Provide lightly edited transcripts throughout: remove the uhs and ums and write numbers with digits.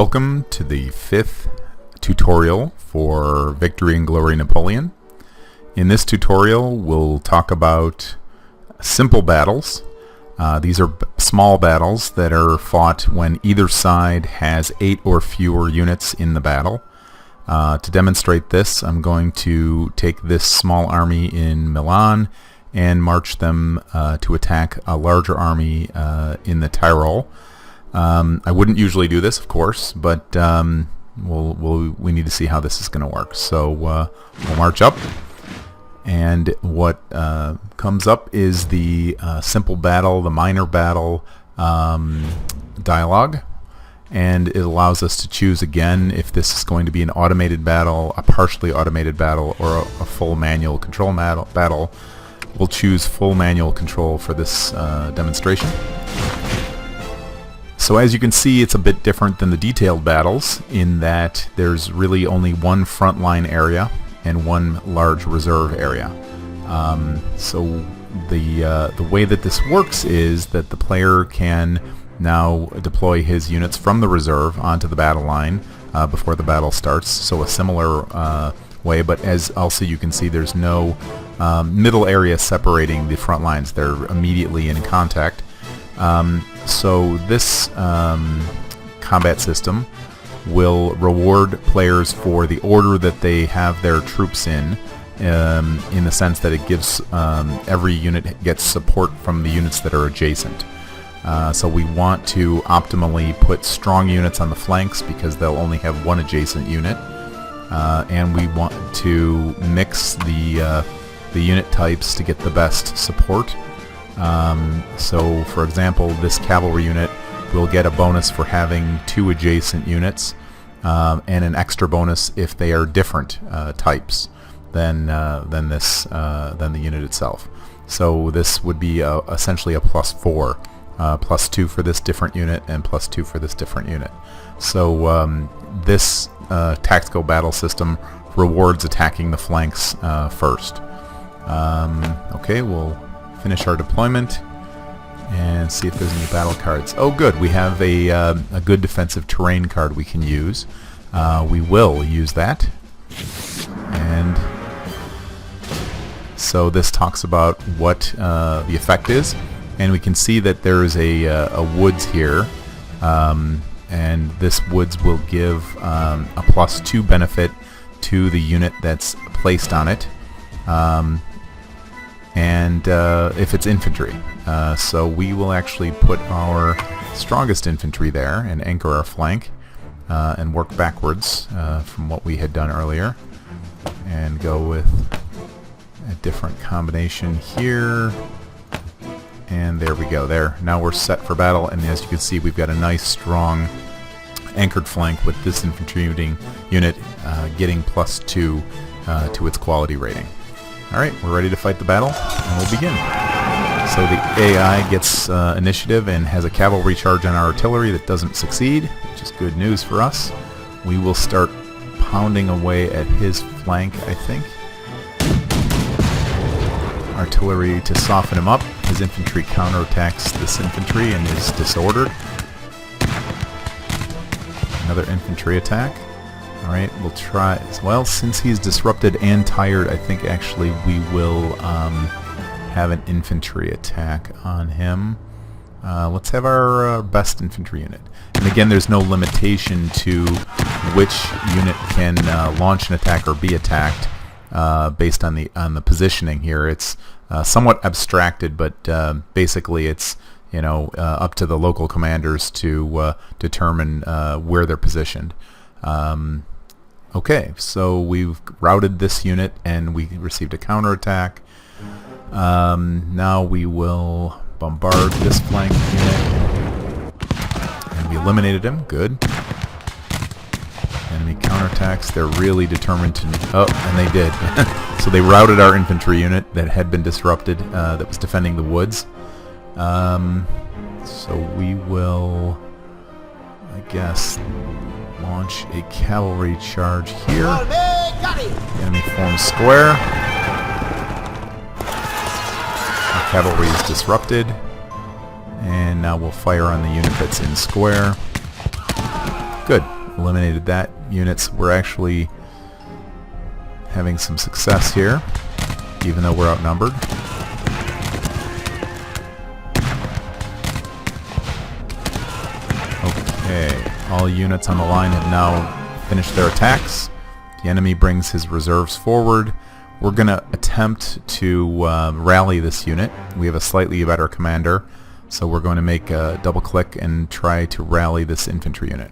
Welcome to the 5th tutorial for Victory and Glory Napoleon. In this tutorial we'll talk about simple battles. These are small battles that are fought when either side has 8 or fewer units in the battle. To demonstrate this, I'm going to take this small army in Milan and march them to attack a larger army in the Tyrol. I wouldn't usually do this, of course, but we need to see how this is going to work. So we'll march up, and what comes up is the simple battle, the minor battle dialogue, and it allows us to choose again if this is going to be an automated battle, a partially automated battle, or a full manual control battle. We'll choose full manual control for this demonstration. So as you can see, it's a bit different than the detailed battles in that there's really only one frontline area and one large reserve area. So the way that this works is that the player can now deploy his units from the reserve onto the battle line before the battle starts. So a similar way, but as also you can see, there's no middle area separating the front lines. They're immediately in contact. So this combat system will reward players for the order that they have their troops in the sense that it gives every unit gets support from the units that are adjacent. So we want to optimally put strong units on the flanks because they'll only have one adjacent unit, and we want to mix the unit types to get the best support. So for example, this cavalry unit will get a bonus for having 2 adjacent units, and an extra bonus if they are different types than the unit itself. So this would be essentially a +4, +2 for this different unit and +2 for this different unit. So this tactical battle system rewards attacking the flanks first. Okay, we'll finish our deployment and see if there's any battle cards. Oh good, we have a good defensive terrain card we can use. We will use that. And so this talks about what the effect is, and we can see that there is a woods here, and this woods will give a +2 benefit to the unit that's placed on it. And if it's infantry. So we will actually put our strongest infantry there and anchor our flank and work backwards from what we had done earlier and go with a different combination here, and there we go. There, now we're set for battle, and as you can see, we've got a nice strong anchored flank with this infantry unit getting +2 to its quality rating. Alright, we're ready to fight the battle, and we'll begin. So the AI gets initiative and has a cavalry charge on our artillery that doesn't succeed, which is good news for us. We will start pounding away at his flank, I think. Artillery to soften him up. His infantry counterattacks this infantry and is disordered. Another infantry attack. Alright, we'll try as well. Since he's disrupted and tired, I think actually we will have an infantry attack on him. Let's have our best infantry unit. And again, there's no limitation to which unit can launch an attack or be attacked based on the positioning here. It's somewhat abstracted, but basically it's up to the local commanders to determine where they're positioned. Okay, so we've routed this unit and we received a counterattack. Now we will bombard this flank unit, and we eliminated him. Good. Enemy counterattacks. They're really determined to... Oh, and they did. So they routed our infantry unit that had been disrupted, that was defending the woods. So we will, I guess, launch a cavalry charge here. Enemy forms square. Our cavalry is disrupted, and now we'll fire on the unit that's in square. Good. Eliminated that. Units, we're actually having some success here, even though we're outnumbered. Okay, all units on the line have now finished their attacks. The enemy brings his reserves forward. We're going to attempt to rally this unit. We have a slightly better commander, so we're going to make a double click and try to rally this infantry unit.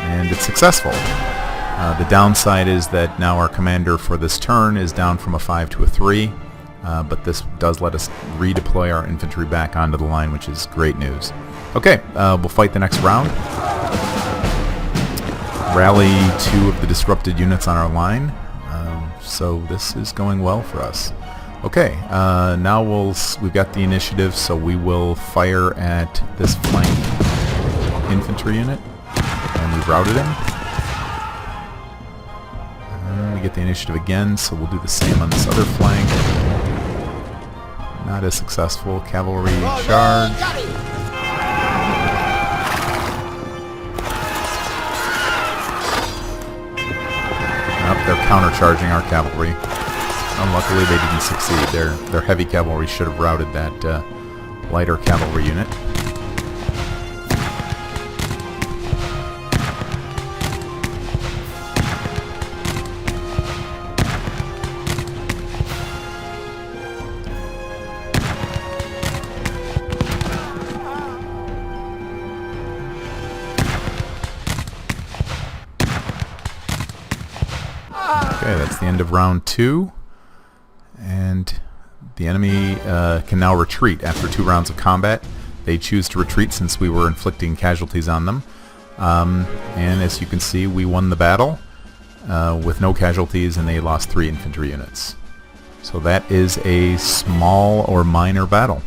And it's successful. The downside is that now our commander for this turn is down from a 5 to a 3, but this does let us redeploy our infantry back onto the line, which is great news. Okay, we'll fight the next round. Rally 2 of the disrupted units on our line. So this is going well for us. Okay, now we've got the initiative, so we will fire at this flank infantry unit, and we've routed him. And we get the initiative again, so we'll do the same on this other flank. Not as successful. Cavalry charge. They're countercharging our cavalry. Unluckily, they didn't succeed. Their heavy cavalry should have routed that lighter cavalry unit. Okay, that's the end of round 2, and the enemy can now retreat after 2 rounds of combat. They choose to retreat since we were inflicting casualties on them, and as you can see, we won the battle with no casualties, and they lost 3 infantry units. So that is a small or minor battle.